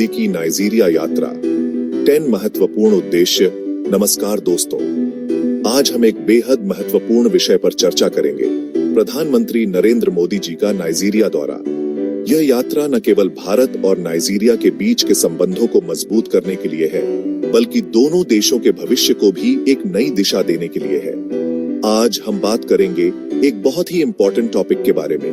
की नाइजीरिया यात्रा 10 महत्वपूर्ण उद्देश्य। नमस्कार दोस्तों, आज हम एक बेहद महत्वपूर्ण विषय पर चर्चा करेंगे। प्रधानमंत्री नरेंद्र मोदी जी का नाइजीरिया दौरा। यह यात्रा न केवल भारत और नाइजीरिया के बीच के संबंधों को मजबूत करने के लिए है, बल्कि दोनों देशों के भविष्य को भी एक नई दिशा देने के लिए है। आज हम बात करेंगे एक बहुत ही इंपॉर्टेंट टॉपिक के बारे में,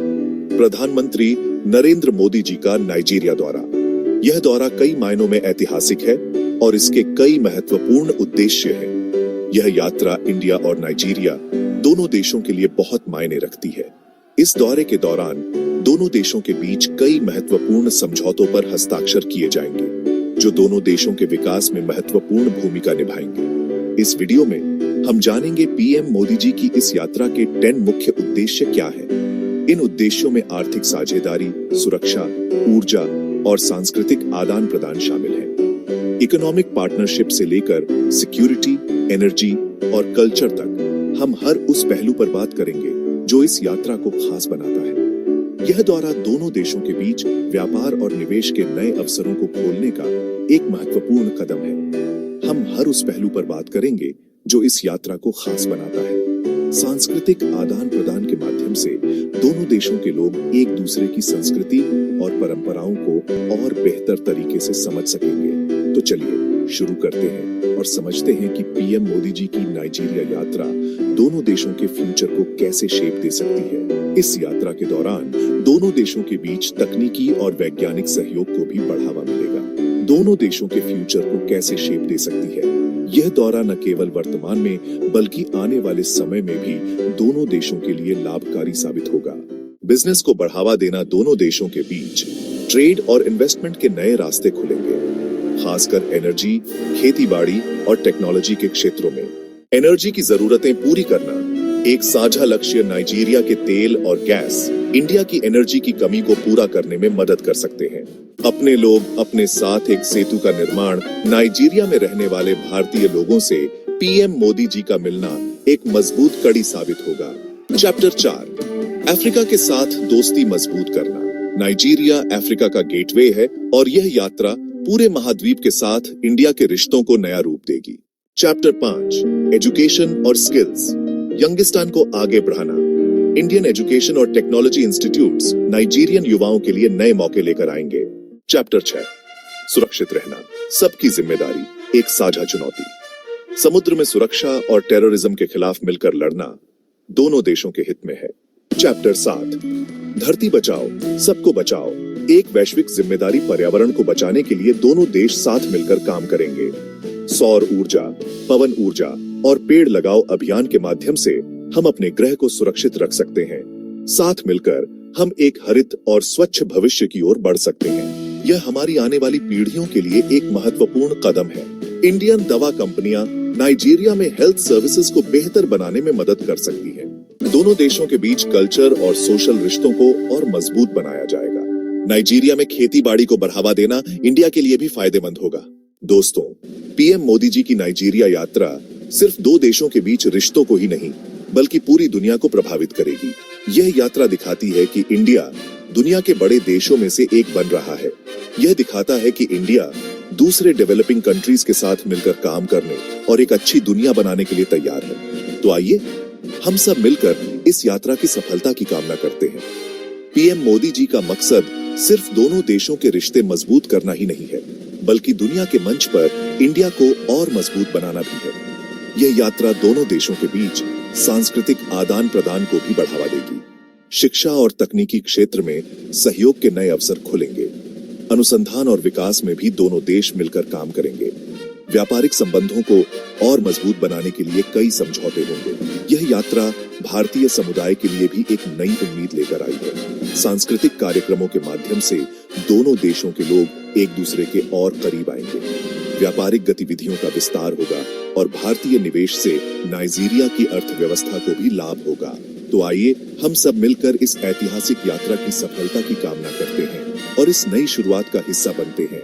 प्रधानमंत्री नरेंद्र मोदी जी का नाइजीरिया दौरा। यह दौरा कई मायनों में ऐतिहासिक है और इसके कई महत्वपूर्ण उद्देश्य हैं। यह यात्रा इंडिया और नाइजीरिया दोनों देशों के लिए बहुत मायने रखती है। इस दौरे के दौरान दोनों देशों के बीच कई महत्वपूर्ण समझौतों पर हस्ताक्षर किए जाएंगे, जो दोनों देशों के विकास में महत्वपूर्ण भूमिका निभाएंगे। इस वीडियो में हम जानेंगे पीएम मोदी जी की इस यात्रा के 10 मुख्य उद्देश्य क्या हैं। इन उद्देश्यों में आर्थिक साझेदारी, सुरक्षा, ऊर्जा और सांस्कृतिक आदान प्रदान शामिल है। इकोनॉमिक पार्टनरशिप से लेकर सिक्योरिटी, एनर्जी और कल्चर तक हम हर उस पहलू पर बात करेंगे जो इस यात्रा को खास बनाता है। यह दौरा दोनों देशों के बीच व्यापार और निवेश के नए अवसरों को खोलने का एक महत्वपूर्ण कदम है। हम हर उस पहलू पर बात करेंगे जो इस यात्रा को खास बनाता है। सांस्कृतिक आदान प्रदान के माध्यम से दोनों देशों के लोग एक दूसरे की संस्कृति और परंपराओं को और बेहतर तरीके से समझ सकेंगे। तो चलिए शुरू करते हैं और समझते हैं कि पीएम मोदी जी की नाइजीरिया यात्रा दोनों देशों के फ्यूचर को कैसे शेप दे सकती है। इस यात्रा के दौरान दोनों देशों के बीच तकनीकी और वैज्ञानिक सहयोग को भी बढ़ावा मिलेगा। दोनों देशों के फ्यूचर को कैसे शेप दे सकती है। यह दौरा न केवल वर्तमान में बल्कि आने वाले समय में भी दोनों देशों के लिए लाभकारी साबित होगा। बिजनेस को बढ़ावा देना, दोनों देशों के बीच ट्रेड और इन्वेस्टमेंट के नए रास्ते खुलेंगे, खासकर एनर्जी, खेतीबाड़ी और टेक्नोलॉजी के क्षेत्रों में। एनर्जी की जरूरतें पूरी करना एक साझा लक्ष्य नाइजीरिया के तेल और गैस इंडिया की एनर्जी की कमी को पूरा करने में मदद कर सकते हैं। अपने लोग अपने साथ एक सेतु का निर्माण। नाइजीरिया में रहने वाले भारतीय लोगों से पीएम मोदी जी का मिलना एक मजबूत कड़ी साबित होगा। चैप्टर 4, अफ्रीका के साथ दोस्ती मजबूत करना। नाइजीरिया अफ्रीका का गेटवे है और यह यात्रा पूरे महाद्वीप के साथ इंडिया के रिश्तों को नया रूप देगी। चैप्टर 5, एजुकेशन और स्किल्स, यंगिस्तान को आगे बढ़ाना। इंडियन एजुकेशन और टेक्नोलॉजी इंस्टीट्यूट्स नाइजीरियन युवाओं के लिए नए मौके लेकर आएंगे। चैप्टर 6, सुरक्षित रहना, सबकी जिम्मेदारी, एक साझा चुनौती। समुद्र में सुरक्षा और टेररिज्म के खिलाफ मिलकर लड़ना दोनों देशों के हित में है। चैप्टर 7, धरती बचाओ, सबको बचाओ, एक वैश्विक जिम्मेदारी। पर्यावरण को बचाने के लिए दोनों देश साथ मिलकर काम करेंगे। सौर ऊर्जा, पवन ऊर्जा और पेड़ लगाओ अभियान के माध्यम से हम अपने ग्रह को सुरक्षित रख सकते हैं। साथ मिलकर हम एक हरित और स्वच्छ भविष्य की ओर बढ़ सकते हैं। यह हमारी आने वाली पीढ़ियों के लिए एक महत्वपूर्ण कदम है। इंडियन दवा कंपनियां नाइजीरिया में हेल्थ सर्विसेज को बेहतर बनाने में मदद कर सकती हैं। दोनों देशों के बीच कल्चर और सोशल रिश्तों को और मजबूत बनाया जाएगा। नाइजीरिया में खेती-बाड़ी को बढ़ावा देना इंडिया के लिए भी फायदेमंद होगा। दोस्तों, पीएम मोदी जी की नाइजीरिया यात्रा सिर्फ दो देशों के बीच रिश्तों को ही नहीं, बल्कि पूरी दुनिया को प्रभावित करेगी। यह यात्रा दिखाती है कि इंडिया दुनिया के बड़े देशों में से एक बन रहा है। यह दिखाता है कि इंडिया दूसरे डेवलपिंग कंट्रीज के साथ मिलकर काम करने और एक अच्छी दुनिया बनाने के लिए तैयार है। तो आइए हम सब मिलकर इस यात्रा की सफलता की कामना करते हैं। पीएम मोदी जी का मकसद सिर्फ दोनों देशों के रिश्ते मजबूत करना ही नहीं है, बल्कि दुनिया के मंच पर इंडिया को और मजबूत बनाना भी है। यह यात्रा दोनों देशों के बीच सांस्कृतिक आदान प्रदान को भी बढ़ावा देगी। शिक्षा और तकनीकी क्षेत्र में सहयोग के नए अवसर खुलेंगे। अनुसंधान और विकास में भी दोनों देश मिलकर काम करेंगे। व्यापारिक संबंधों को और मजबूत बनाने के लिए कई समझौते होंगे। यह यात्रा भारतीय समुदाय के लिए भी एक नई उम्मीद लेकर आई है। सांस्कृतिक कार्यक्रमों के माध्यम से दोनों देशों के लोग एक दूसरे के और करीब आएंगे। व्यापारिक गतिविधियों का विस्तार होगा और भारतीय निवेश से नाइजीरिया की अर्थव्यवस्था को भी लाभ होगा। तो आइए हम सब मिलकर इस ऐतिहासिक यात्रा की सफलता की कामना करते हैं और इस नई शुरुआत का हिस्सा बनते हैं।